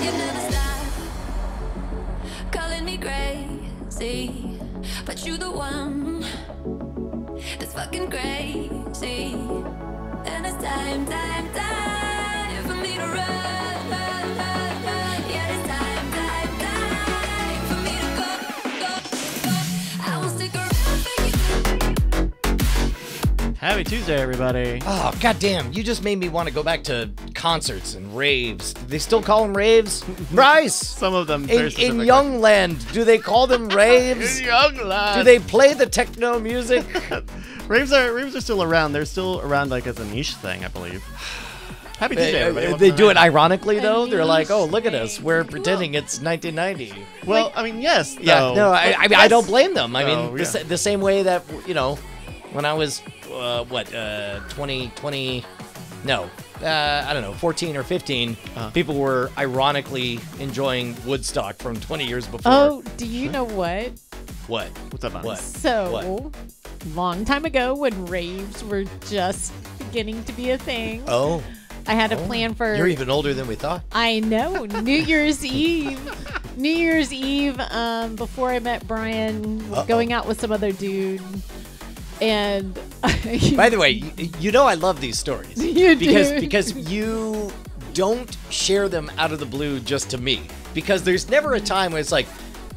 You never stop calling me crazy, but you the one that's fucking crazy. And it's time for me to run. Yeah, it's time for me to go. I will stick around for you. Happy Tuesday, everybody. Oh, goddamn. You just made me want to go back to concerts and raves. Do they still call them raves? Bryce! Some of them. In Youngland, do they call them raves? In Youngland. Do they play the techno music? Raves are still around. They're still around like as a niche thing, I believe. Happy Tuesday, everybody. They do it ironically, though? A They're like, niche oh, look at us. thing. We're pretending it's 1990. Well, I mean, yes. Yeah, though. no, I don't blame them. I Oh, mean, yeah. the same way that, you know, when I was, 14 or 15, people were ironically enjoying Woodstock from 20 years before. Oh, do you know what? What? What's up, man? What? So, long time ago when raves were just beginning to be a thing, Oh. I had a plan for... You're even older than we thought. I know. New Year's Eve. New Year's Eve, before I met Brian, going out with some other dude. And... By the way, you know I love these stories. You do. Because you don't share them out of the blue just to me. Because there's never a time when it's like,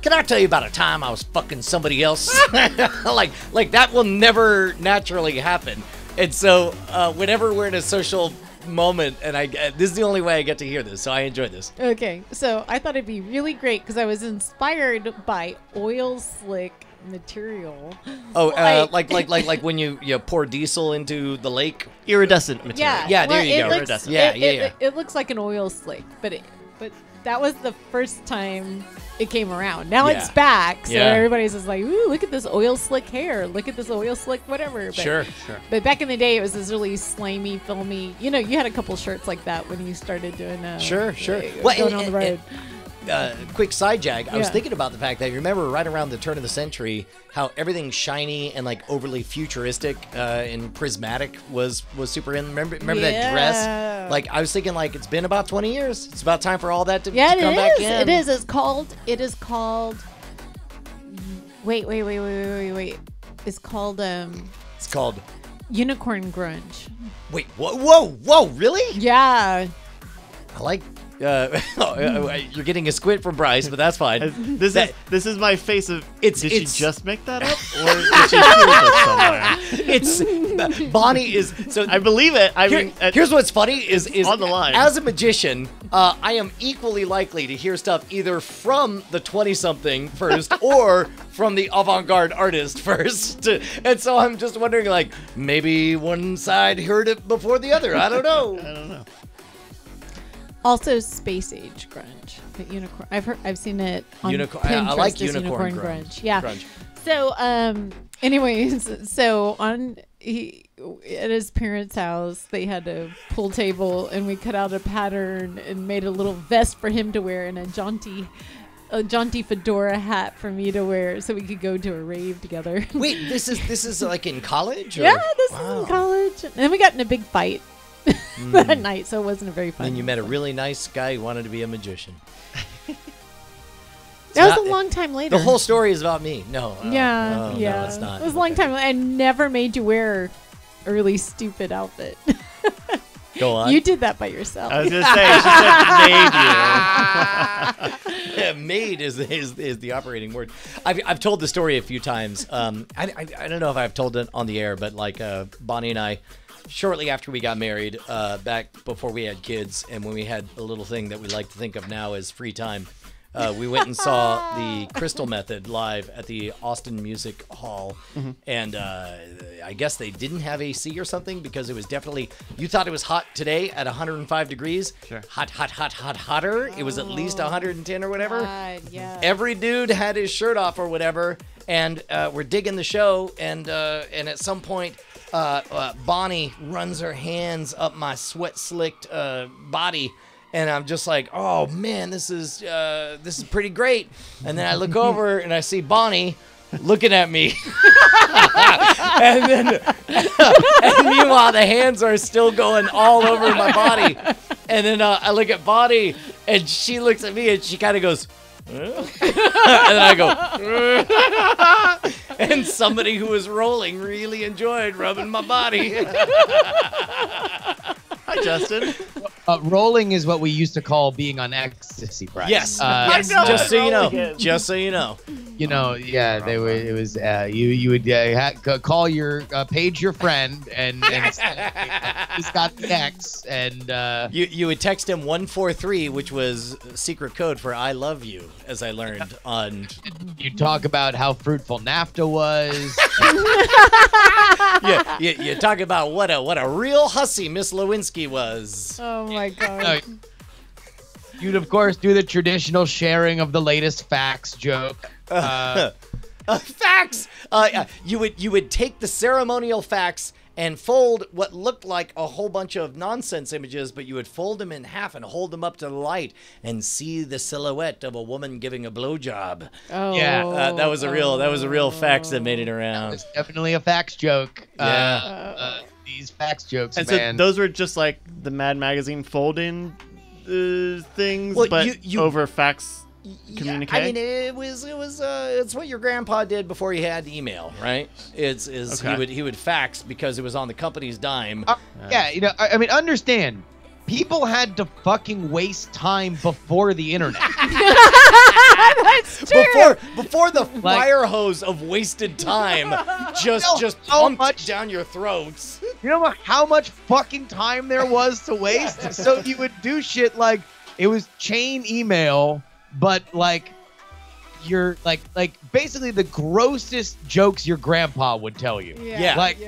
can I tell you about a time I was fucking somebody else? like that will never naturally happen. And so whenever we're in a social moment, and this is the only way I get to hear this, so I enjoy this. Okay, so I thought it'd be really great because I was inspired by oil slick material. Oh, like when you pour diesel into the lake. Iridescent material. Yeah, there you it go. looks- Iridescent. Yeah. It looks like an oil slick, but that was the first time it came around. Now Yeah. it's back, so Yeah. everybody's just like, ooh, look at this oil slick hair. Look at this oil slick whatever. But, Sure. But back in the day, it was this really slimy, filmy. You know, you had a couple shirts like that when you started doing Sure. going Well, on the road. Quick side jag. I was Yeah. thinking about the fact that you remember right around the turn of the century how everything shiny and like overly futuristic and prismatic was super in. Remember that dress? Yeah. Like I was thinking like it's been about 20 years. It's about time for all that to Yeah, come back in. It is. It is called. Wait. It's called It's called. unicorn grunge. Wait, whoa, really? Yeah. I like. You're getting a squint from Bryce, but that's fine. This is my face of. Did she just make that up, or did she hear this somewhere? It's Bonnie is so. I believe it. I mean, Here's what's funny is on the line. As a magician, I am equally likely to hear stuff either from the 20-something first or from the avant-garde artist first. And so I'm just wondering, like, maybe one side heard it before the other. I don't know. I don't know. Also, space age grunge. The unicorn. I've seen it on Unicorn- Pinterest. I like as unicorn grunge. Yeah. Grunge. So, anyways, so at his parents' house, they had a pool table, and we cut out a pattern and made a little vest for him to wear and a jaunty fedora hat for me to wear, so we could go to a rave together. Wait, this is like in college? Or? Yeah, this is Wow. in college. And then we got in a big fight that night, so it wasn't a very fun. Then you met a really nice guy who wanted to be a magician. That not- was a long time later. The whole story is about me. No. Yeah. No, it's not. It was a long time. I never made you wear a really stupid outfit. Go on. You did that by yourself. I was gonna say she said made you. Yeah, made is the operating word. I've told the story a few times. I don't know if I've told it on the air, but like Bonnie and I, shortly after we got married, back before we had kids, and when we had a little thing that we like to think of now as free time, we went and saw the Crystal Method live at the Austin Music Hall, and I guess they didn't have AC or something because it was definitely. You thought it was hot today at 105 degrees. Sure. Hotter. It was at least 110 or whatever. God, yeah. Every dude had his shirt off or whatever, and we're digging the show, and at some point, Bonnie runs her hands up my sweat-slicked body, and I'm just like, oh man, this is pretty great. And then I look over and I see Bonnie looking at me, and then and meanwhile the hands are still going all over my body, and then I look at Bonnie And she looks at me and she kind of goes, huh? And then I go, and somebody who was rolling really enjoyed rubbing my body. Hi, Justin. Rolling is what we used to call being on ecstasy, Bryce. Yes. I know Just so you know. again. Just so you know. You know, yeah, they were. It was you would call your page your friend and say, he's got the X and You would text him 143, which was secret code for I love you, as I learned on. you talk about how fruitful NAFTA was. Yeah, you talk about what a real hussy Miss Lewinsky was. Oh my god. You'd of course do the traditional sharing of the latest facts joke. Facts. You would take the ceremonial facts and fold what looked like a whole bunch of nonsense images, but you would fold them in half and hold them up to the light and see the silhouette of a woman giving a blowjob. Oh. Yeah, That was a real fax that made it around. It's definitely a facts joke. Yeah. These facts jokes, And man. so those were just like the Mad Magazine fold-in things, Well, but you- over fax Yeah, communique. I mean, it's what your grandpa did before he had email, right? Okay. He would fax because it was on the company's dime. Yeah, you know, I mean, understand. People had to fucking waste time before the internet. That's true. Before the fire hose of wasted time just how pumped much- down your throats. You know how much fucking time there was to waste? So you would do shit like it was chain email, but like you're like basically the grossest jokes your grandpa would tell you. Yeah. Like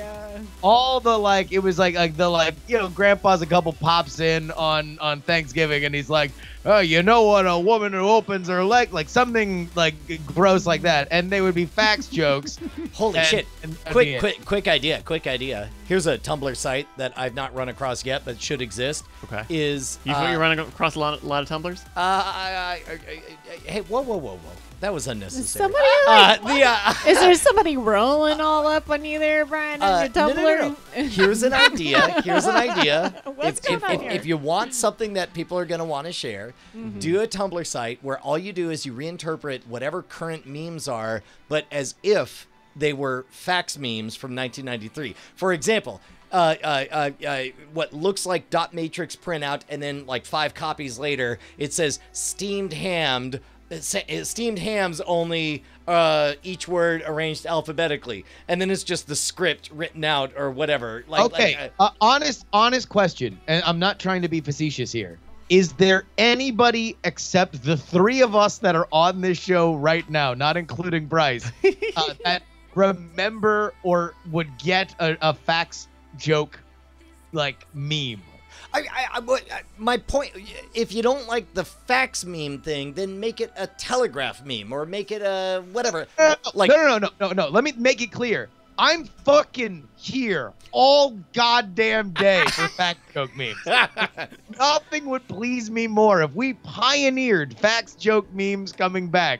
all the like it was like you know, grandpa's a couple pops in on Thanksgiving and he's like, oh, you know what, a woman who opens her leg, like something like gross like that, and they would be facts jokes. Holy And- shit. and that'd be it. Quick idea. Here's a Tumblr site that I've not run across yet, but should exist. Okay. Is You're running across a lot of tumblers? hey, whoa. That was unnecessary. Somebody like, The is there somebody rolling all up on you there, Brian, on your Tumblr? no. Here's an idea. What's going on here? If you want something that people are going to want to share, do a Tumblr site where all you do is you reinterpret whatever current memes are, but as if they were fax memes from 1993. For example, what looks like dot matrix printout, and then like 5 copies later, it says steamed hams only, each word arranged alphabetically, and then it's just the script written out or whatever. Okay, honest question, and I'm not trying to be facetious here. Is there anybody except the 3 of us that are on this show right now, not including Bryce, that remember or would get a fax joke like meme? My point, if you don't like the fax meme thing, then make it a telegraph meme or make it a whatever. No. Let me make it clear. I'm fucking here all goddamn day for fax joke memes. Nothing would please me more if we pioneered fax joke memes coming back.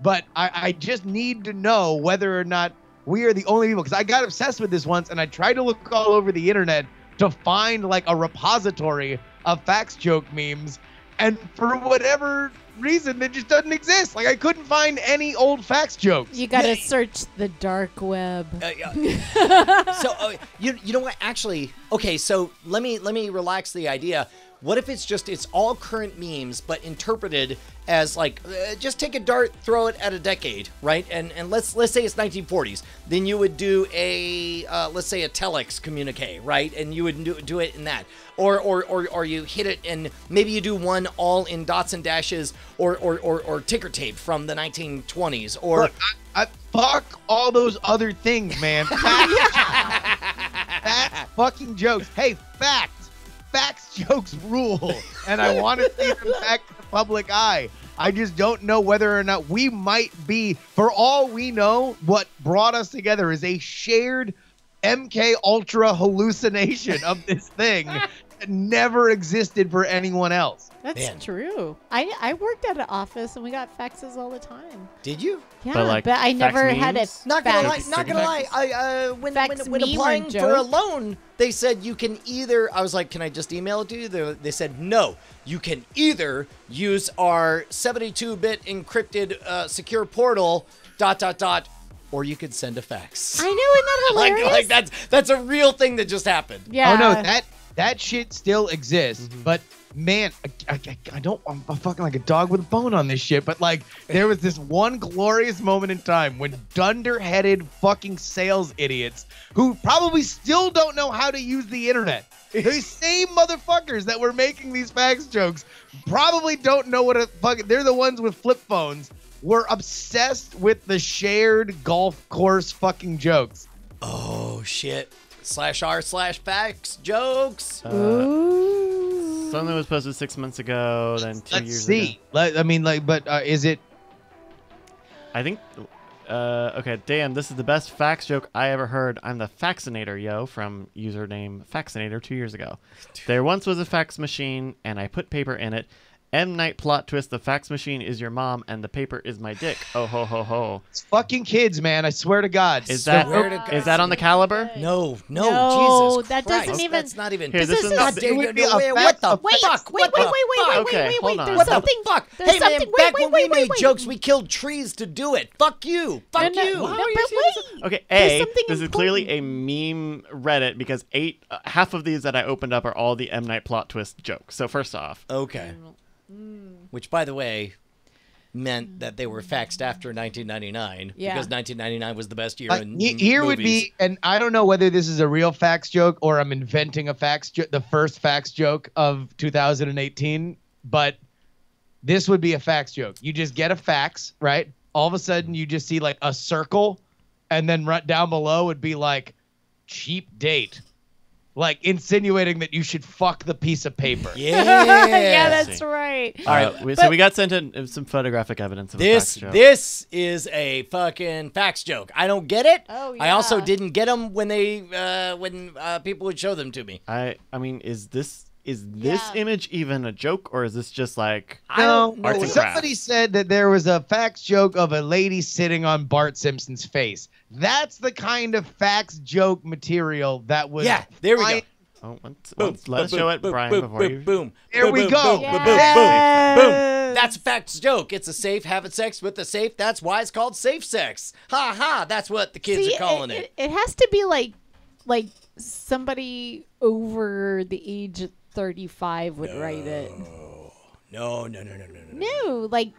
But I just need to know whether or not we are the only people. Because I got obsessed with this once, and I tried to look all over the internet to find like a repository of fax joke memes, and for whatever reason it just doesn't exist. Like I couldn't find any old fax jokes. You gotta search the dark web. So you know what? Actually, okay. So let me relax the idea. What if it's all current memes, but interpreted as like, just take a dart, throw it at a decade, right? And let's say it's 1940s. Then you would do a let's say a telex communique, right? And you would do it in that, or you hit it and maybe you do one all in dots and dashes, or ticker tape from the 1920s, or. Look, I fuck all those other things, man. That's fucking jokes. Hey, fact. Facts jokes rule, and I want to see them back in the public eye. I just don't know whether or not we might be, for all we know, what brought us together is a shared MK Ultra hallucination of this thing, that never existed for anyone else. That's Man. true. I worked at an office and we got faxes all the time. Did you? Yeah, But, like, I fax never had a memes? Not gonna lie. fax. Not gonna lie. When Fax when meme or applying for a joke? loan, they said you can either. I was like, can I just email it to you? They said no. You can either use our 72-bit encrypted secure portal. ... Or you could send a fax. I know, isn't that hilarious? like that's a real thing that just happened. Yeah. Oh no, that shit still exists. But man, I'm fucking like a dog with a bone on this shit. But like, there was this one glorious moment in time when dunderheaded fucking sales idiots who probably still don't know how to use the internet. These same motherfuckers that were making these fax jokes probably don't know what a fucking. They're the ones with flip phones. Were obsessed with the shared golf course fucking jokes. Oh shit. /r/fax jokes. Ooh. Something was posted 6 months ago, then 2 Let's years see. ago. Is it? I think. Okay, damn, this is the best fax joke I ever heard. I'm the Faxinator, yo, from username Faxinator 2 years ago. There once was a fax machine, and I put paper in it. M. Night plot twist, the fax machine is your mom, and the paper is my dick. Oh, ho, ho, ho. It's fucking kids, man. I swear to God. Is that on the caliber? No, No, Jesus that Christ. doesn't even- That's not even. Here, this is God, it would be a what the Wait, fuck? wait, What the fuck? Okay, hold on. There's What the something. fuck? There's Hey man, something. back wait, when we made wait. jokes, we killed trees to do it. Fuck you. Fuck No, you. no, but wait. Okay, There's something this is clearly a meme Reddit because half of these that I opened up are all the M. Night plot twist jokes. So first off, Okay. Which, by the way, meant that they were faxed after 1999 Yeah. because 1999 was the best year in Here would movies. be, and I don't know whether this is a real fax joke or I'm inventing a fax joke, the first fax joke of 2018, but this would be a fax joke. You just get a fax, right? All of a sudden you just see like a circle, and then right down below would be like cheap date. Like insinuating that you should fuck the piece of paper. Yeah. Yeah, that's right. all right. So we got sent in some photographic evidence of a fax joke. This is a fucking fax joke. I don't get it. Oh, I also yeah. didn't get them when people would show them to me. I mean, is this Yeah. image even a joke, or is this just like No, Arts and somebody crafts. said that there was a fax joke of a lady sitting on Bart Simpson's face. That's the kind of fax joke material that was. Yeah, there we go. Oh, let us show it, Brian, before you. Boom. There we go. Boom. Yes. That's a fax joke. It's a safe having sex with a safe. That's why it's called safe sex. Ha ha. That's what the kids See, are calling it. It has to be like somebody over the age of 35 would write it. No. No, like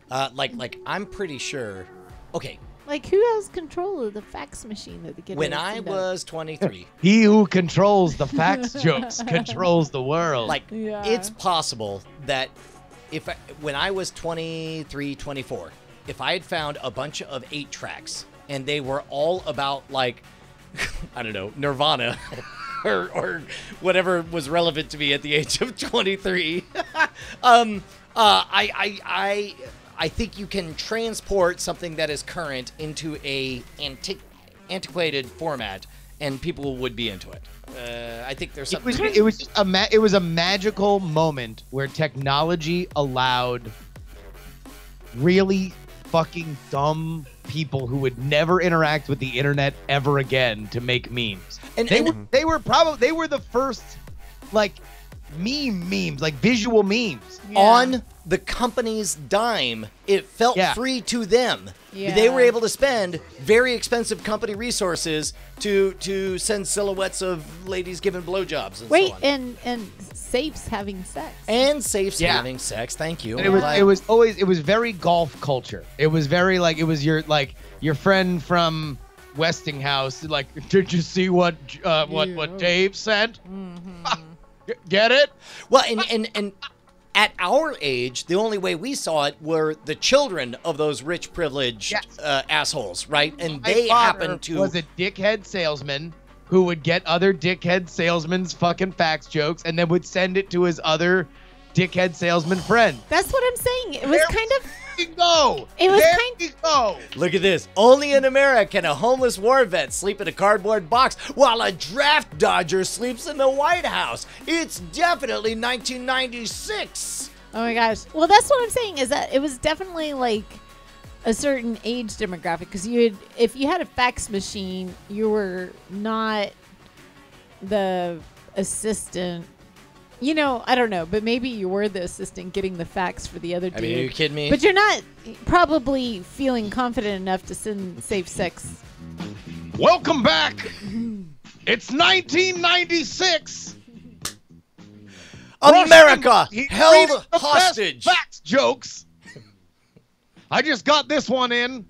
Like I'm pretty sure. Okay, who has control of the fax machine that they get? when I was 23, He who controls the fax jokes controls the world. like Yeah. it's possible that when I was 23, 24, if I had found a bunch of 8 tracks and they were all about like I don't know, Nirvana or whatever was relevant to me at the age of 23. I think you can transport something that is current into a antiquated format, and people would be into it. I think there's something. it was just it was a magical moment where technology allowed really fucking dumb people who would never interact with the internet ever again to make memes. And They were the first like memes, like visual memes. on the company's dime, it felt Yeah. free to them. Yeah. They were able to spend very expensive company resources to send silhouettes of ladies giving blowjobs and Wait, so on. and safes having sex. And safes Yeah. having sex. Thank you. And it was very golf culture. It was very like it was your friend from Westinghouse. Like, did you see what Dave sent? Get it? Well, and at our age, the only way we saw it were the children of those rich, privileged Yes. assholes, right? And My they father happened to. was a dickhead salesman who would get other dickhead salesmen's fucking fax jokes and then would send it to his other dickhead salesman friend. That's what I'm saying. It was kind of we go. It was there kind- we go. Look at this. Only in America can a homeless war vet sleep in a cardboard box while a draft dodger sleeps in the White House. It's definitely 1996. Oh my gosh. Well, that's what I'm saying is that it was definitely like a certain age demographic because if you had a fax machine, you were not the assistant. You know, I don't know, but maybe you were the assistant getting the fax for the other dude. I mean, are you kidding me? But you're not probably feeling confident enough to send safe sex. Welcome back. It's 1996. America He held reads the hostage. best facts jokes. I just got this one in.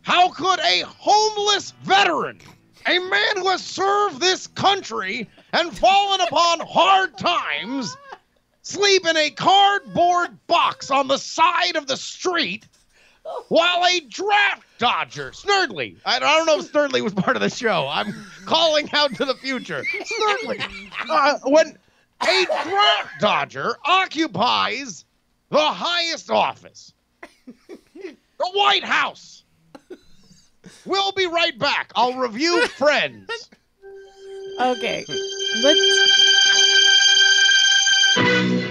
How could a homeless veteran, a man who has served this country and fallen upon hard times, sleep in a cardboard box on the side of the street while a draft dodger, Snurdly, I don't know if Snurdly was part of the show. I'm calling out to the future. Snurdly, when a draft dodger occupies the highest office, the White House. We'll be right back. I'll review Friends. Okay. Let's.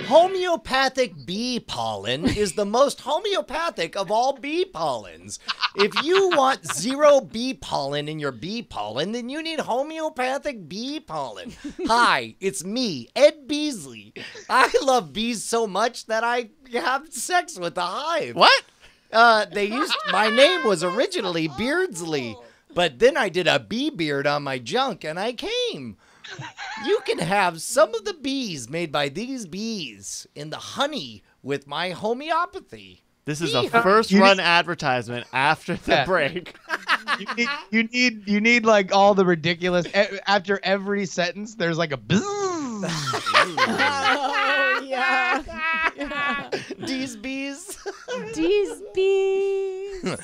Homeopathic bee pollen is the most homeopathic of all bee pollens. If you want zero bee pollen in your bee pollen, then you need homeopathic bee pollen. Hi, it's me, Ed Beasley. I love bees so much that I have sex with the hive. What? My name was originally Beardsley, but then I did a bee beard on my junk and I came. You can have some of the bees made by these bees in the honey with my homeopathy. This is a first run advertisement after the Yeah. break. You need like all the ridiculous. After every sentence, there's like a bzzz. Oh, yeah. Yeah. These bees. These bees.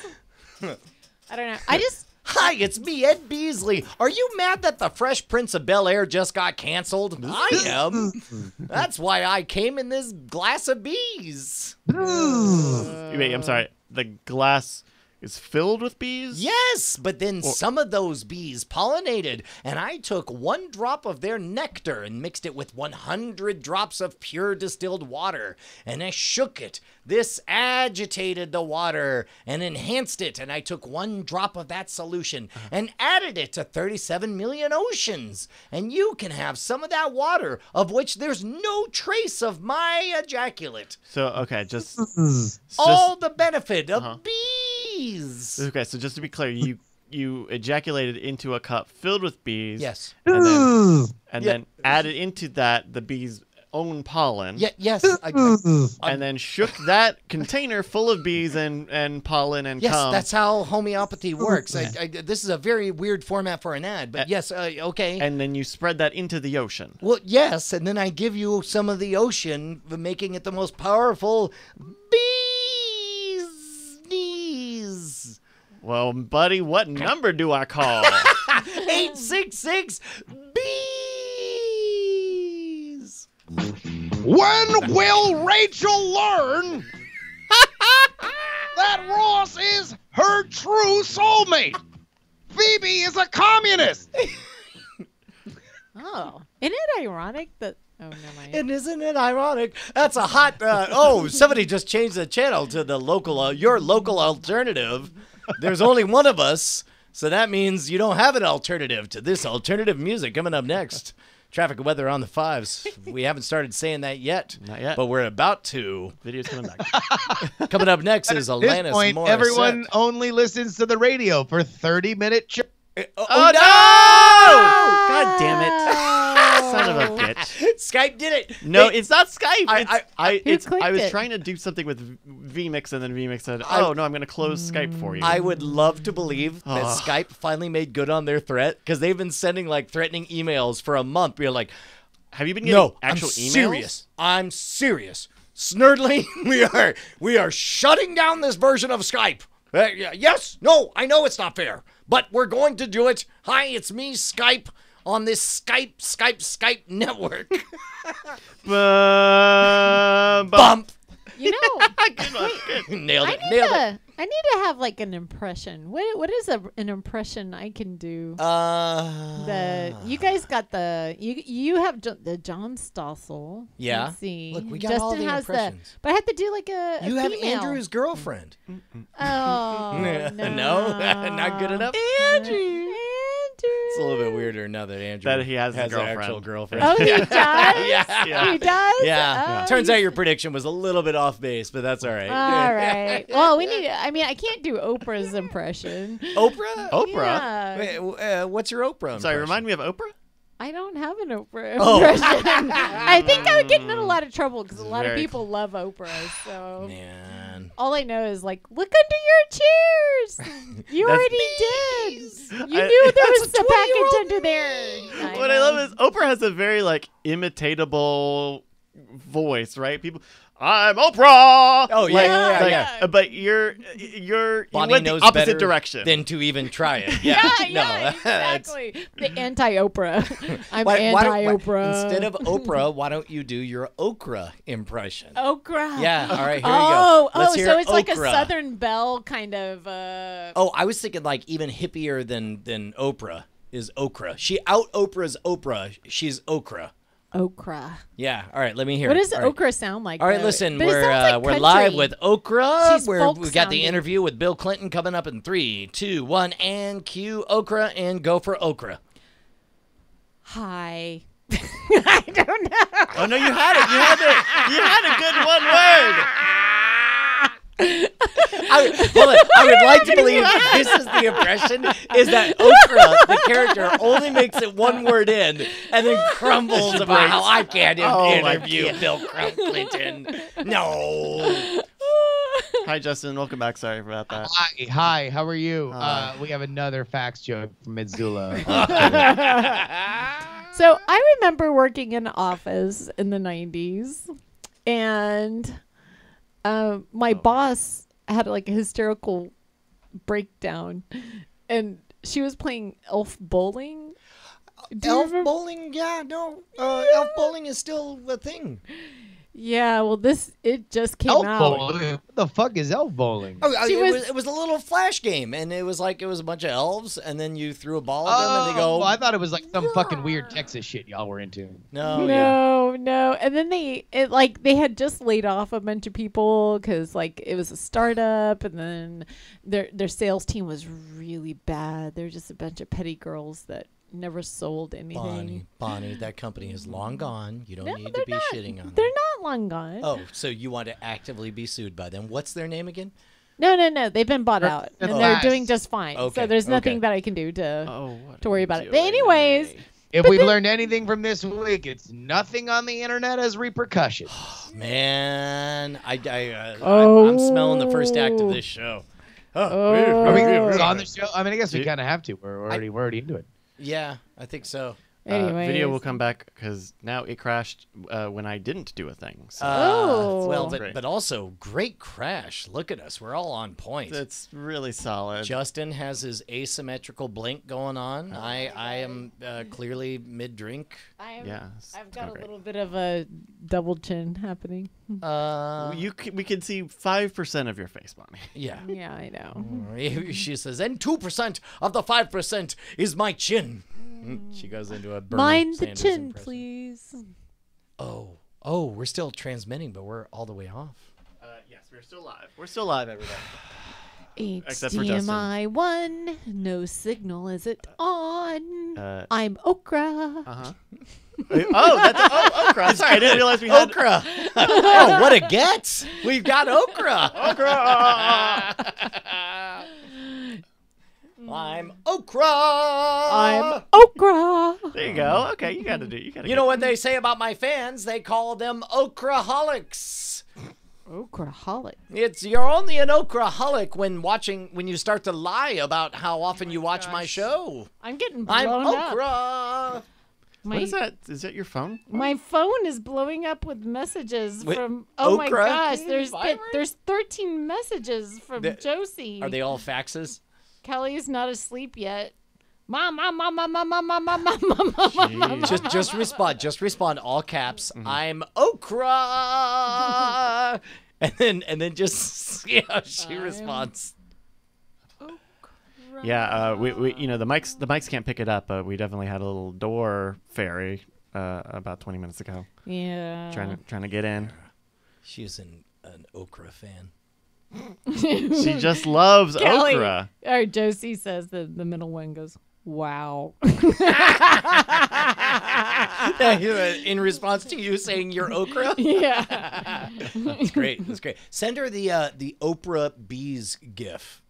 I don't know. I just. Hi, it's me, Ed Beasley. Are you mad that the Fresh Prince of Bel-Air just got canceled? I am. That's why I came in this glass of bees. Wait, I'm sorry. The glass is filled with bees? Yes, but then some of those bees pollinated, and I took 1 drop of their nectar and mixed it with 100 drops of pure distilled water, and I shook it. This agitated the water and enhanced it, and I took 1 drop of that solution and added it to 37 million oceans, and you can have some of that water, of which there's no trace of my ejaculate. So, okay, just All the benefit of bees. okay, so just to be clear, you ejaculated into a cup filled with bees. Yes. And then added into that the bees' own pollen. Yes. And then shook that container full of bees and pollen and Yes, cum. that's how homeopathy works. This is a very weird format for an ad, but yes, okay. And then you spread that into the ocean. Well, yes, and then I give you some of the ocean, making it the most powerful bees knees. Well, buddy, what number do I call? 866 bees. When will Rachel learn that Ross is her true soulmate? Phoebe is a communist. Oh. Isn't it ironic that. Oh, never mind. And isn't it ironic? That's a hot. Somebody just changed the channel to the local, your local alternative. There's only one of us, so that means you don't have an alternative to this alternative music. Coming up next, traffic and weather on the 5s. We haven't started saying that yet. Not yet. But we're about to. Video's coming back. Coming up next is At this Alanis point, Morissette. everyone only listens to the radio for 30-minute. Oh, no! God damn it. Son of a bitch. Skype did it. No, They- it's not Skype. I clicked was it? trying to do something with vMix, and then vMix said, "Oh no, I'm going to close Skype for you." I would love to believe that Oh. Skype finally made good on their threat, because they've been sending like threatening emails for a month. We're like, Have you been getting no, actual I'm emails? serious. I'm serious. Snurdly, we are shutting down this version of Skype. Yes, no, I know it's not fair, but we're going to do it. Hi, it's me, Skype, on this Skype network. Bump. Bump. You know, Good one. Good. Nailed I it. need Nailed it. to. I need to have like an impression. What is an impression I can do? You guys got you have the John Stossel. Yeah. Let's see. Look, we got Justin all the has impressions. but I have to do like a You have female. Andrew's girlfriend. Oh no, No? Not good enough? Andrew. It's a little bit weirder now that Andrew That he has a an girlfriend. actual girlfriend. Oh, he does. Yeah. He does. Yeah. Oh, Turns out your prediction was a little bit off base, but that's all right. All right. Well, we need. I mean, I can't do Oprah's impression. Oprah? Oprah? Yeah. Wait, what's your Oprah? Sorry, impression? remind me of Oprah? I don't have an Oprah Oh. impression. I think I would get in a lot of trouble because a lot of Very people love Oprah. So Man. all I know is like, look under your chairs. You That's already did. You I- knew there That's was a a package 20-year-old under there. What I love is Oprah has a very like imitatable voice, right? People, I'm Oprah. Oh, yeah, Like- yeah, like, yeah. But you Bonnie went knows the opposite better direction. than to even try it. Yeah, Yeah, no, that's- exactly. The anti-Oprah. I'm why don't- anti-Oprah. Instead of Oprah, why don't you do your okra impression? Okra. Yeah, all right, here Oh, we go. Let's hear so it's like a okra. Southern Belle kind of. Oh, I was thinking like even hippier than Oprah is okra. She out Oprah's Oprah. She's okra. Okra. Yeah. All right. Let me hear. What it. does All right. okra sound like? All right, though? listen, But it we're sounds like we're live country. with Okra. She's We folk got the sounding. interview with Bill Clinton coming up in 3, 2, 1, and cue Okra and go for Okra. Hi. I don't know. Oh no, you had it. You had a good one word. Hold on. I would like to believe this is the impression, is that Okra, the character, only makes it one word in and then crumbles about how I can't interview Bill Clinton. No. Hi, Justin. Welcome back. Sorry about that. Hi, how are you? Hi. We have another fax joke from Mitsula. So I remember working in an office in the 90s, and my boss had like a hysterical breakdown, and she was playing elf bowling. Do you Elf remember? bowling? Yeah, no. Elf bowling is still a thing. Yeah, well, it just came Elf out. bowling? What the fuck is elf bowling? Oh, She it was a little flash game, and it was a bunch of elves, and then you threw a ball at them, and they go. well, I thought it was like some fucking weird Texas shit y'all were into. No, yeah. No. And then they had just laid off a bunch of people because like it was a startup, and then their sales team was really bad. They're just a bunch of petty girls that never sold anything. Bonnie, that company is long gone. You don't No, need to they're be not. shitting on them. They're not long gone. Oh, so you want to actively be sued by them? What's their name again? No. They've been bought out, and they're Relax. doing just fine. Okay, So there's nothing okay. that I can do to What to are worry you about it. But doing anyways, today? If we've learned anything from this week, it's nothing on the internet has repercussions. Man, I'm smelling the first act of this show. Are we Oh. on the show? I mean, I guess we kind of have to. We're already into it. Yeah, I think so. anyways. Video will come back because now it crashed when I didn't do a thing. So Oh. Well, Great. but also great crash. Look at us. We're all on point. it's really solid. Justin has his asymmetrical blink going on. I am clearly mid-drink. Yeah, I've got going a great. little bit of a double chin happening. We can see 5% of your face, Bonnie. Yeah. Yeah, I know. She says, and 2% of the 5% is my chin. She goes into a Bernie Mind the Sanders chin, impression. please. Oh, we're still transmitting, but we're all the way off. Yes, we're still live. We're still live, everybody. Except for Justin. HDMI 1, no signal, is it on? Uh, I'm Okra. Uh-huh. Okra. Sorry, I didn't realize we had Okra. Oh, what a get! We've got okra. I'm okra. I'm Okra. There you go. Okay, you got to. You know what they say about my fans? They call them okraholics. Okraholic. You're only an okraholic when you start to lie about how often you watch my show. I'm getting I'm blown up. okra. What is that? Is that your phone? My phone is blowing up with messages Wait, from. Oh my Okra? gosh! Vibrate? There's 13 messages from Josie. Are they all faxes? Kelly's not asleep yet. Mom. Just respond. Just respond. All caps. I'm okra. and then just see how she responds. Yeah, we you know the mics can't pick it up, but we definitely had a little door fairy about 20 minutes ago. Yeah. Trying to get in. She's an okra fan. She just loves Kelly. okra. Or Josie says the middle one goes, wow. In response to you saying you're okra. Yeah. That's great. That's great. Send her the Oprah Bees GIF.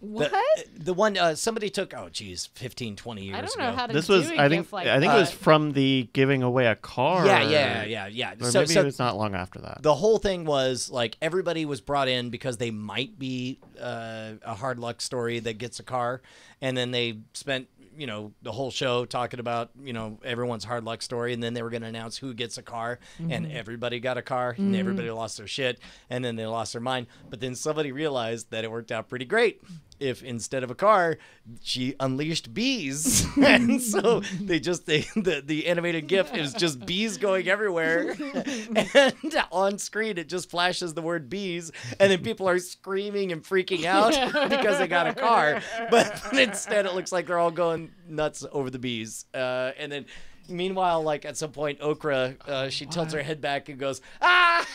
What? The one somebody took, 15, 20 years I don't ago. know how to This do was a I think GIF like it was from the giving away a car. Yeah. Or So maybe it was not long after that. the whole thing was like everybody was brought in because they might be a hard luck story that gets a car, and then they spent the whole show talking about everyone's hard luck story, and then they were going to announce who gets a car, and everybody got a car, and everybody lost their shit, and then they lost their mind. But then somebody realized that it worked out pretty great if instead of a car she unleashed bees. And so the animated GIF is just bees going everywhere, and on screen it just flashes the word bees, and then people are screaming and freaking out because they got a car, but instead it looks like they're all going nuts over the bees. And then meanwhile, like at some point, Okra, she tilts her head back and goes, ah!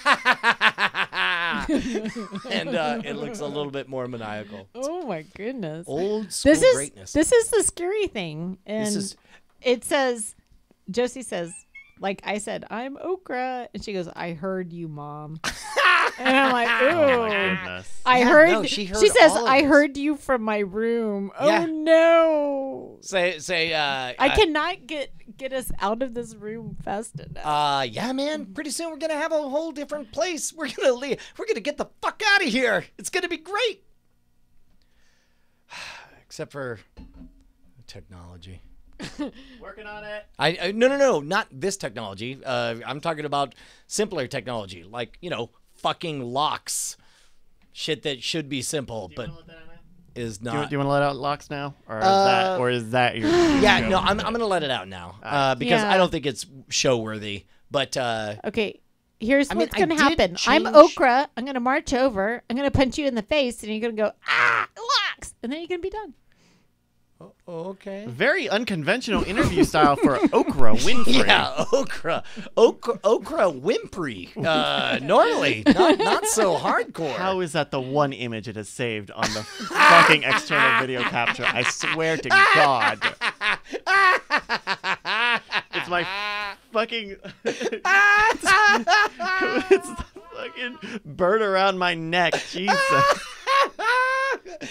And it looks a little bit more maniacal. Oh my goodness. Old school greatness. This is the scary thing. And it says, Josie says, like I said, I'm Okra. And she goes, I heard you, Mom. And I'm like, ooh. Oh my goodness. She heard she says, all of I this. heard you from my room. Yeah. Oh no. Say I cannot get us out of this room fast enough. Yeah, man. Pretty soon we're gonna have a whole different place. We're gonna leave. We're gonna get the fuck out of here. It's gonna be great. Except for technology. Working on it. No, not this technology. I'm talking about simpler technology, like fucking locks. Shit that should be simple, but is not. Do you want to let out locks now, or is that your? Yeah, no, I'm gonna let it out now because Yeah. I don't think it's show worthy. But Okay, here's I mean, what's I going to did happen. I'm change- Okra. I'm going to march over. I'm going to punch you in the face, and you're going to go, ah, locks. And then you're going to be done. okay. Very unconventional interview style for Oprah Winfrey. Yeah, Okra Winfrey. Normally, not so hardcore. How is that the one image it has saved on the fucking external video capture? I swear to God. It's my fucking... it's the fucking bird around my neck. Jesus.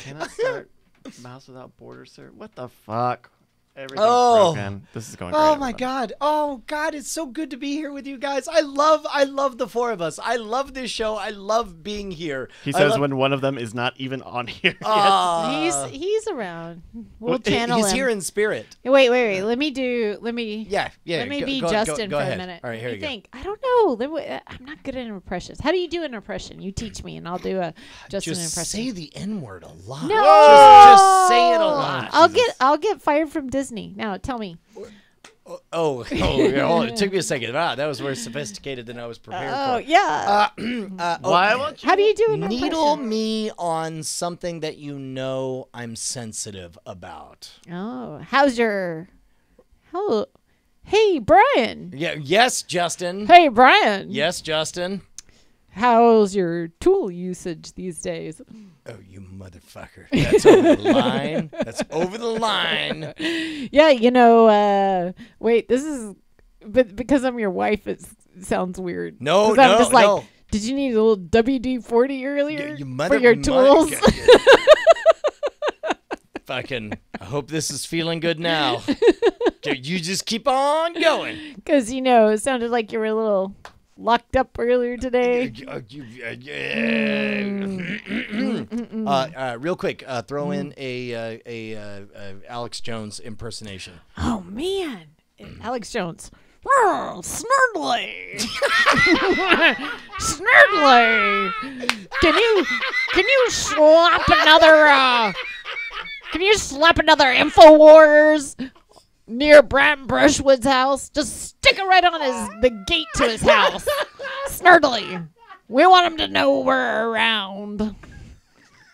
Cannot start mouse without borders, sir. What the fuck? Everything's broken. This is going great. Oh my God. Oh God, it's so good to be here with you guys. I love the four of us. I love this show. I love being here. He says when one of them is not even on here yet. He's around. We'll channel he's him. here in spirit. Wait. Let me Yeah. Let me be go Justin go for ahead. a minute. All right, here I you go. think. I don't know. I'm not good at impressions. How do you do an impression? You teach me, and I'll do a Justin Just impression. say the N-word a lot. No. Just say it a lot. I'll get fired from Disney. Now tell me. Oh, it took me a second. Wow, that was more sophisticated than I was prepared Oh for. yeah. Why won't you? How do you do an Needle impression? me on something that I'm sensitive about. Oh, Hey Brian. Yeah. Yes, Justin. Hey Brian. Yes, Justin. How's your tool usage these days? Oh, you motherfucker. That's over the line. That's over the line. Yeah, wait, this is, but because I'm your wife, it sounds weird. No, 'Cause I'm just like, no. did you need a little WD-40 earlier You for your tools? Fucking, I hope this is feeling good now. You just keep on going. Because, it sounded like you were a little locked up earlier today. Real quick, throw in a Alex Jones impersonation. Oh, man. Alex Jones. Snurdly. Snurdly. Can you slap another InfoWars near Bram Brushwood's house? Just stick it right on the gate to his house. Snurdly. We want them to know we're around.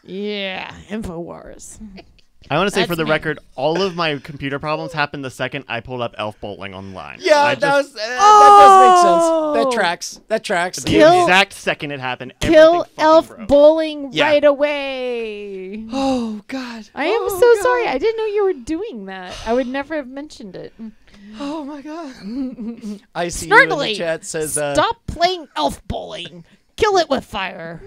Yeah, InfoWars. I want to say That's for the me. record, all of my computer problems happened the second I pulled up Elf Bowling online. Yeah, that does make Oh! sense. That tracks. That tracks. the Kill- exact second it happened. Kill everything fucking Elf broke. Bowling Yeah. right away. Oh God. I am Oh, so God. sorry. I didn't know you were doing that. I would never have mentioned it. Oh my God. I see you in the Snurdly, chat says stop playing Elf Bowling. Kill it with fire.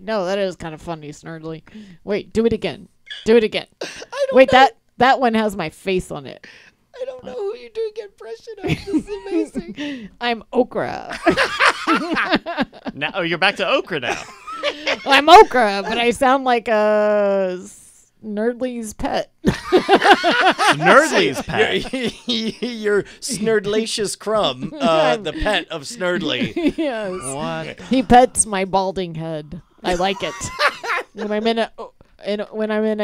No, that is kind of funny, Snurdly. Wait, do it again. Do it again. Wait, that one has my face on it. I don't know who you're doing impression of. This is amazing. I'm Okra. Now, oh, you're back to Okra now. I'm Okra, but I sound like a Nerdly's pet. Nerdly's pet. You're Snurdlacious Crumb, the pet of Snurdly. Yes. What? He pets my balding head. I like it. when I'm in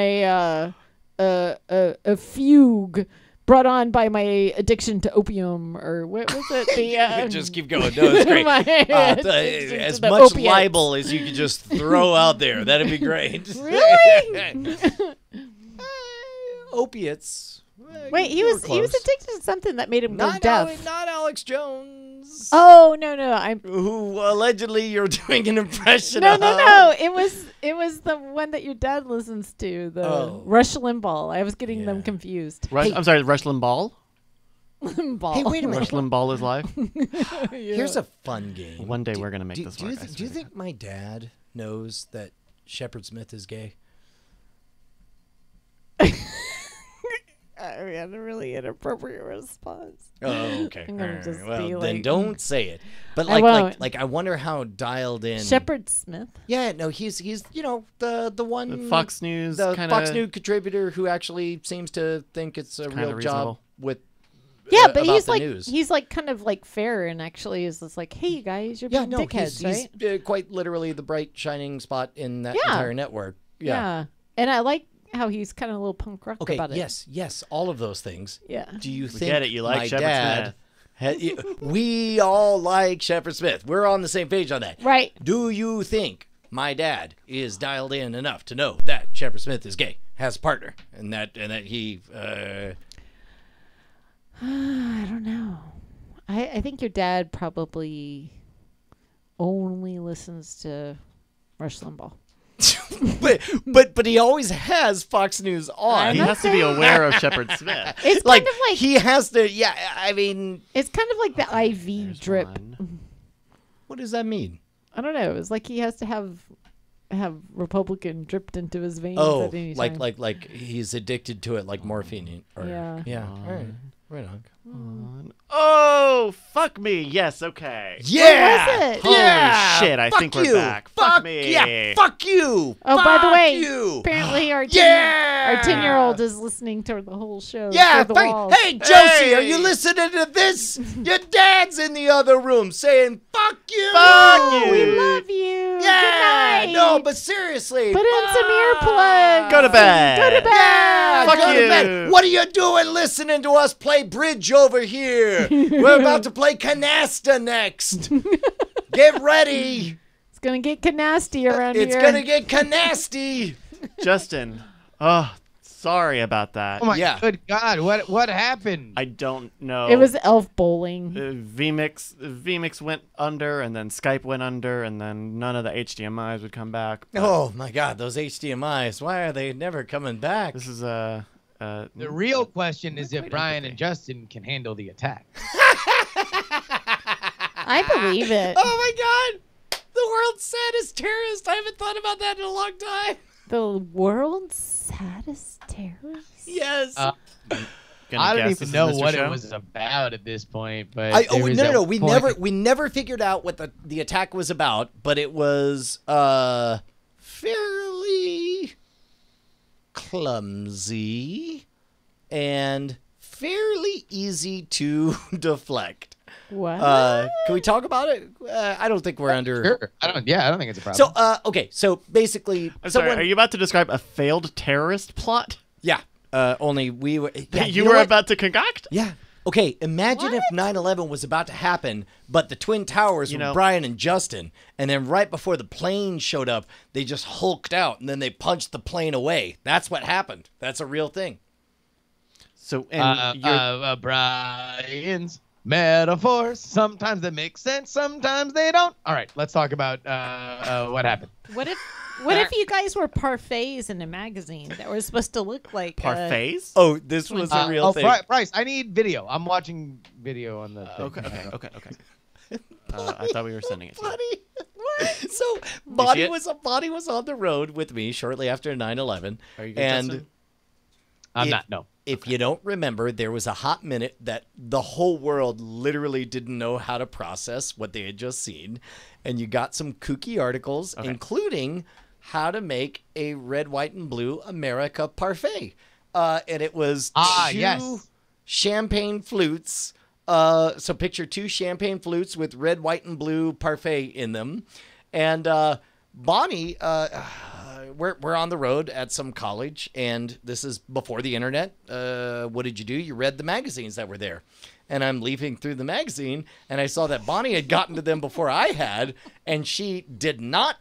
a fugue brought on by my addiction to opium, or what was it? The Just keep going. No, it's great. my addiction As to the much opiates. libel as you could just throw out there. That'd be great. Really? Opiates. Wait, he was addicted to something that made him go deaf. Not Alex Jones. Oh no, I'm Who allegedly you're doing an impression no. of. It was the one that your dad listens to, the Rush Limbaugh. I was getting them confused. I'm sorry, Rush Limbaugh? Limbaugh. Hey, wait a minute. Rush Limbaugh is live? Here's a fun game. One day we're going to make this do work. you, do you think my dad knows that Shepard Smith is gay? I had a really inappropriate response. Oh, okay. I'm gonna just well, be then like- don't say it. But I won't. I wonder how dialed in. Shepard Smith. Yeah, no, he's the one The Fox News the kinda- Fox News contributor who actually seems to think it's a kinda real job reasonable. with. Yeah, but about he's the like news. he's like kind of like fair and actually is just like, hey you guys, you're Yeah, being no, dickheads, right? he's quite literally the bright shining spot in that Yeah. entire network. Yeah. And I like how he's kind of a little punk rock Okay. about it. Yes, all of those things. Yeah. Do you We think get it, you like my Shepard dad Smith. we all like Shepard Smith. We're on the same page on that. Right. Do you think my dad is dialed in enough to know that Shepard Smith is gay, has a partner, and that he? I don't know. I think your dad probably only listens to Rush Limbaugh. but he always has Fox News on. He has to be aware of Shepard Smith. It's Like, kind of like he has to. Yeah, I mean, it's kind of like the IV There's drip. one. what does that mean? I don't know. It's like he has to have Republican dripped into his veins Oh, at any like time. like he's addicted to it, like morphine. Or, Yeah. Yeah. All right. Right on. Oh, fuck me. Yes, okay. Yeah. it? Holy Yeah. shit, I Fuck think we're you. back. Fuck me. Yeah. Fuck you. Oh, by the Fuck way, you. apparently our Yeah. 10-year-old is listening to the whole show. Yeah, through the walls. hey, Josie, Hey. are you listening to this? Your dad's in the other room saying, fuck you. Fuck you. We love you. Yeah, Good night. no, but seriously. Put in some earplugs. Go to bed. Go to bed. Yeah, Fuck go to you. bed. What are you doing listening to us play bridge over here? We're about to play canasta next. Get ready. It's gonna get nasty around It's here. going to get canasty. Justin. Oh, sorry about that. Oh my Yeah. good God! What happened? I don't know. It was elf bowling. vmix went under, and then Skype went under, and then none of the HDMI's would come back. But Oh, my God, those HDMIs. Why are they never coming back? This is The real question is if Brian and Justin can handle the attack. I believe it. Oh, my God. The world's saddest terrorist. I haven't thought about that in a long time. The world's saddest terrorist. Yes. Gonna I don't guess even this is know Mr. what Show? it was about at this point, but Oh, there was no, at no. We point- never figured out what the attack was about, but it was fairly clumsy and fairly easy to deflect. What? Can we talk about it? I don't think we're under. Sure. I don't think it's a problem. So, okay. So basically, I'm sorry, are you about to describe a failed terrorist plot? Yeah. Only we were. Yeah, you know were what? about to concoct? Yeah. Okay, imagine if 9/11 was about to happen, but the Twin Towers were Brian and Justin, and then right before the plane showed up, they just hulked out, and then they punched the plane away. That's what happened. That's a real thing. So, and Brian's metaphors. Sometimes they make sense, sometimes they don't. All right, let's talk about what happened. What if you guys were parfaits in a magazine that were supposed to look like parfaits? Oh, this was a real thing. Bryce, I need video. I'm watching video on the thing. Okay. I thought we were sending it to you. What? So Bonnie was on the road with me shortly after 9/11. Are you good, and Justin? I'm not. No. If you don't remember, there was a hot minute that the whole world literally didn't know how to process what they had just seen. And you got some kooky articles, including how to make a red, white, and blue America parfait. And it was two champagne flutes. So picture two champagne flutes with red, white, and blue parfait in them. And Bonnie... We're on the road at some college, and this is before the internet. What did you do? You read the magazines that were there. And I'm leafing through the magazine, and I saw that Bonnie had gotten to them before I had, and she did not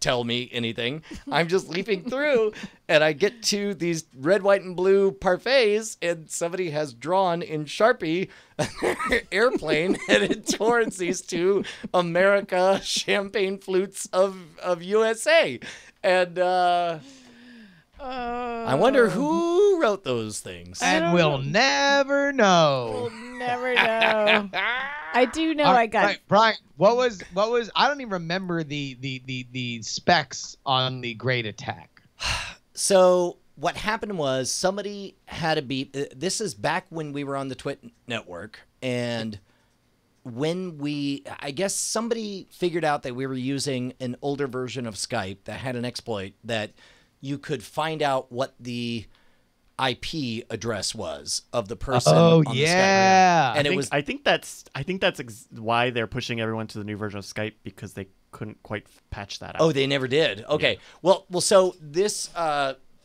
tell me anything. I'm just leafing through, and I get to these red, white, and blue parfaits, and somebody has drawn in Sharpie an airplane headed towards these two America champagne flutes of USA. And I wonder who wrote those things. And we'll never know. We'll never know. I do know I got... Brian, what was I don't even remember the specs on the Great Attack. So what happened was somebody had a beat. This is back when we were on the Twit network, and I guess somebody figured out that we were using an older version of Skype that had an exploit that you could find out what the IP address was of the person. Oh, on yeah. The Skype. And I think that's why they're pushing everyone to the new version of Skype, because they couldn't quite patch that out. Oh, they never did. Okay. Yeah. Well, so this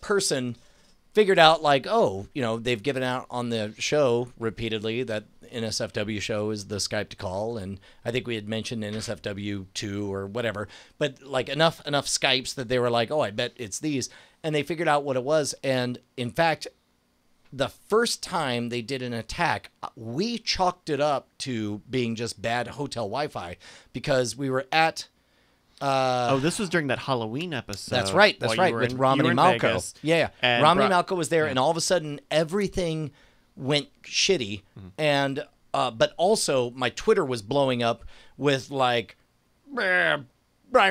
person figured out, like, they've given out on the show repeatedly that NSFW show is the Skype to call, and I think we had mentioned NSFW 2 or whatever, but like enough Skypes that they were like, oh, I bet it's these, and they figured out what it was. And in fact, the first time they did an attack, we chalked it up to being just bad hotel Wi-Fi, because we were at this was during that Halloween episode. That's right, with Romney Malco. Yeah. Romney Malco was there, and all of a sudden everything went shitty, and but also my Twitter was blowing up with like, Brian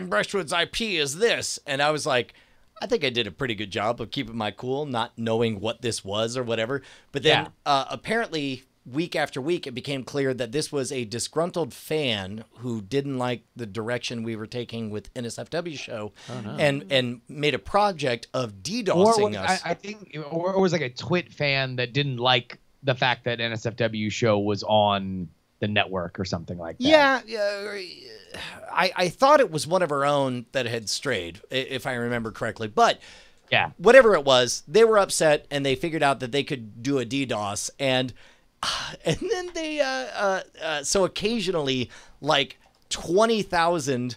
Brushwood's IP is this, and I was like, I think I did a pretty good job of keeping my cool, not knowing what this was or whatever. But then apparently week after week, it became clear that this was a disgruntled fan who didn't like the direction we were taking with NSFW show, and made a project of DDoSing us. I think, or it was like a Twit fan that didn't like the fact that NSFW show was on the network or something like that. Yeah, I thought it was one of our own that had strayed, if I remember correctly. But yeah, whatever it was, they were upset, and they figured out that they could do a DDoS, and then they so occasionally, like 20,000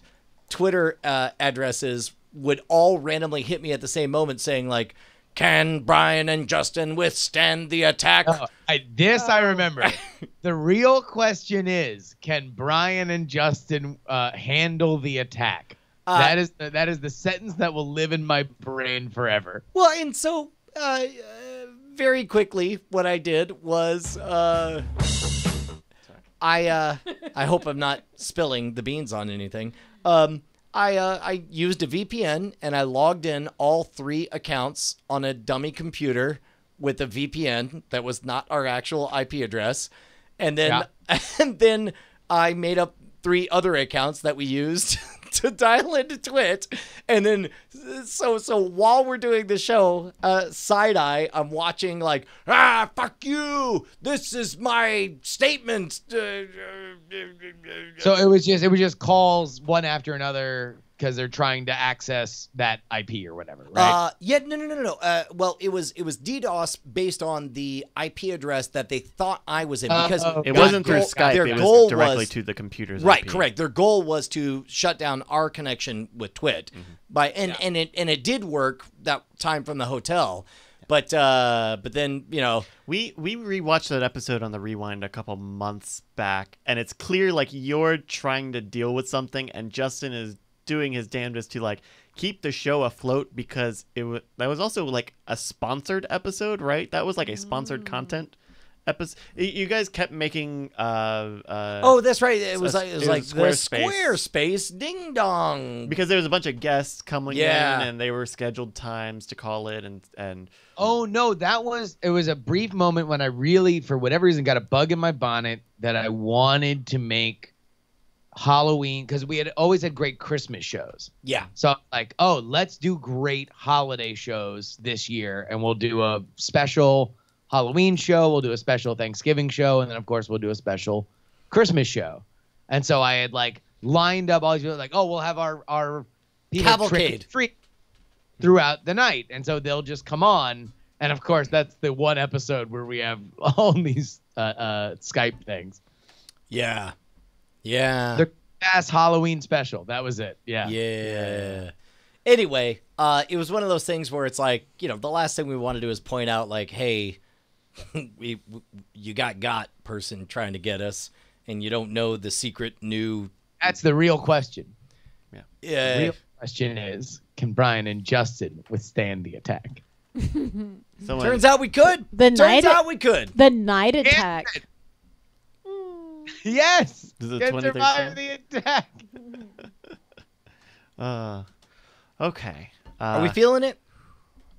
Twitter addresses would all randomly hit me at the same moment saying like, can Brian and Justin withstand the attack? I remember. The real question is, can Brian and Justin handle the attack? That is the sentence that will live in my brain forever. Well, and so very quickly, what I did was I hope I'm not spilling the beans on anything. I used a VPN, and I logged in all 3 accounts on a dummy computer with a VPN that was not our actual IP address. And then I made up 3 other accounts that we used to dial into Twit. And then so while we're doing the show, side eye, I'm watching like, fuck you, this is my statement. So it was just calls one after another. because they're trying to access that IP or whatever, right? Yeah, no. Well, it was DDoS based on the IP address that they thought I was in because It wasn't through Skype. Their It goal was directly to the computer's right. IP. Correct. Their goal was to shut down our connection with Twit, and it did work that time from the hotel. But then we rewatched that episode on the Rewind a couple months back, and it's clear like you're trying to deal with something, and Justin is doing his damnedest to like keep the show afloat because that was also like a sponsored episode, right? That was like a sponsored content episode. You guys kept making oh, that's right. It was like Squarespace. Squarespace ding dong, because there was a bunch of guests coming Yeah. in, and they were scheduled times to call it, and Oh no, it was a brief moment when I really, for whatever reason, got a bug in my bonnet that I wanted to make Halloween, because we had always had great Christmas shows. yeah. So like, oh, let's do great holiday shows this year, and we'll do a special Halloween show, we'll do a special Thanksgiving show, and then of course we'll do a special Christmas show. And so I had like lined up all these people, like, oh, we'll have our people Cavalcade. free throughout the night, and so they'll just come on. And of course, that's the one episode where we have all these Skype things. Yeah. Yeah. The ass Halloween special. That was it. Yeah. Yeah. Anyway, it was one of those things where it's like, the last thing we want to do is point out like, hey, you got person trying to get us, and you don't know the secret new. That's the real question. yeah. Yeah. The real question is, can Brian and Justin withstand the attack? Someone, Turns out we could. The Turns out we could. The night attack. Yes. This is Can 2013? survive the attack. Okay. Are we feeling it?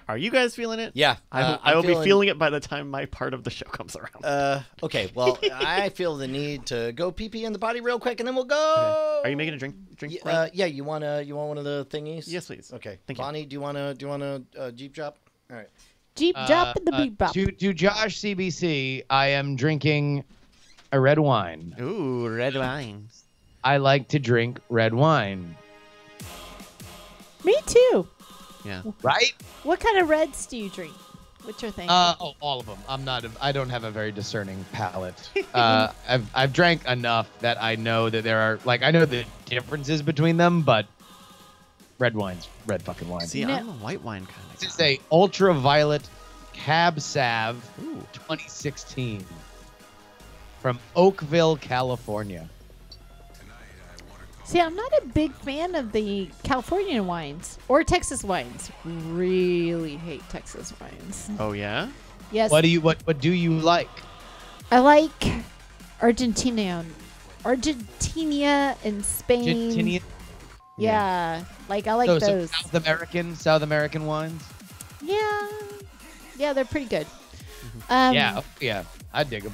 Are you guys feeling it? Yeah. I will be feeling it by the time my part of the show comes around. Okay. Well, I feel the need to go pee pee in the potty real quick, and then we'll go. Are you making a drink? Yeah. You want one of the thingies? Yes, please. Okay. Thank you. Bonnie, do you want a Jeep drop? All right. Jeep drop in the beep bop. To Josh CBC, I am drinking a red wine. Ooh, red wine. I like to drink red wine. Me too. Yeah. Right? What kind of reds do you drink? What's your thing? All of them. I don't have a very discerning palate. I've drank enough that I know that there are, like, I know the differences between them, but red wine's red fucking wine. See, No. I'm a white wine kind of This is guy. a ultraviolet Cab Sav 2016 from Oakville, California. See, I'm not a big fan of the California wines or Texas wines. Really hate Texas wines. Oh, yeah? Yes, What do you like? I like Argentina and Spain. Argentina? Yeah, like I like So those. South American wines? Yeah, they're pretty good. Yeah, I dig them.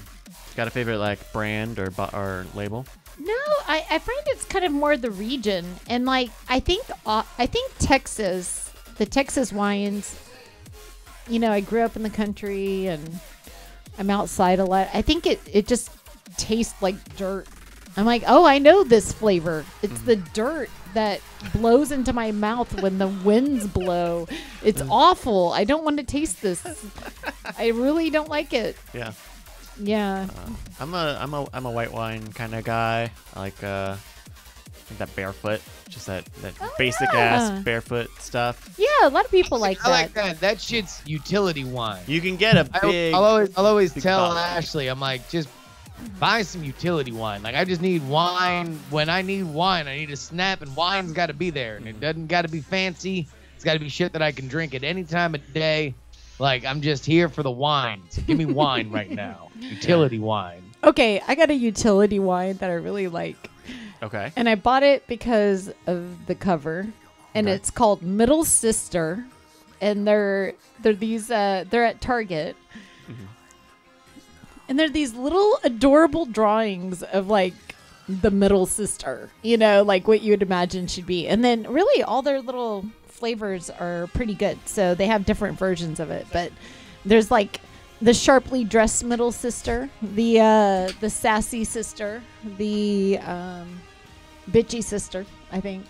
Got a favorite like brand or label? No, I find it's kind of more the region, and like I think Texas, the Texas wines. I grew up in the country and I'm outside a lot. I think it just tastes like dirt. I'm like, oh, I know this flavor. It's the dirt that blows into my mouth when the winds blow. It's awful. I don't want to taste this. I really don't like it. Yeah. Yeah. I'm a white wine kind of guy. I like I think that barefoot, just that basic ass barefoot stuff. Yeah, a lot of people like I that. like that. That shit's utility wine. You can get a big. I'll always big tell bottle. Ashley, I'm like, just buy some utility wine. Like, I just need wine. When I need wine, I need a snap, and wine's got to be there. And it doesn't got to be fancy. It's got to be shit that I can drink at any time of day. Like, I'm just here for the wine. So give me wine right now. Utility wine. Okay, I got a utility wine that I really like. Okay. And I bought it because of the cover. And Okay. it's called Middle Sister. And they're at Target. And they're these little adorable drawings of like the middle sister, like what you would imagine should be. And then really all their little flavors are pretty good. So they have different versions of it, but there's like the sharply dressed middle sister, the sassy sister, the bitchy sister, I think.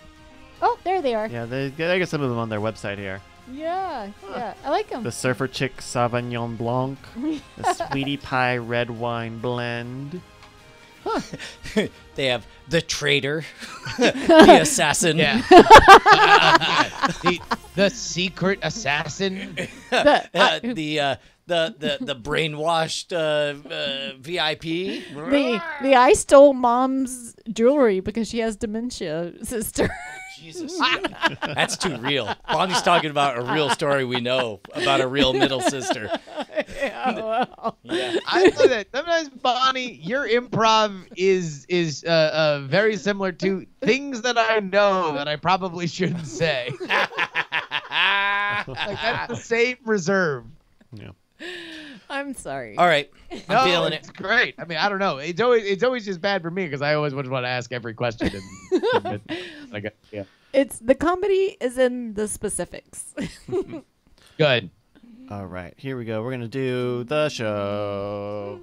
Oh, there they are. Yeah, they got some of them on their website here. Yeah, yeah. I like them. The Surfer Chick Sauvignon Blanc, the Sweetie Pie Red Wine Blend. They have the traitor, the assassin. Yeah. The secret assassin. The brainwashed VIP. The I stole mom's jewelry because she has dementia, sister. Jesus, that's too real. Bonnie's talking about a real story we know about a real middle sister. Yeah, well. Yeah. I know that sometimes, Bonnie, your improv is very similar to things that I know that I probably shouldn't say. Like that's the same reserve. Yeah. I'm sorry. All right, I'm feeling it's it. great. I mean, I don't know. It's always just bad for me because I always want to ask every question. And, yeah. It's the comedy is in the specifics. Good. All right, here we go. We're going to do the show.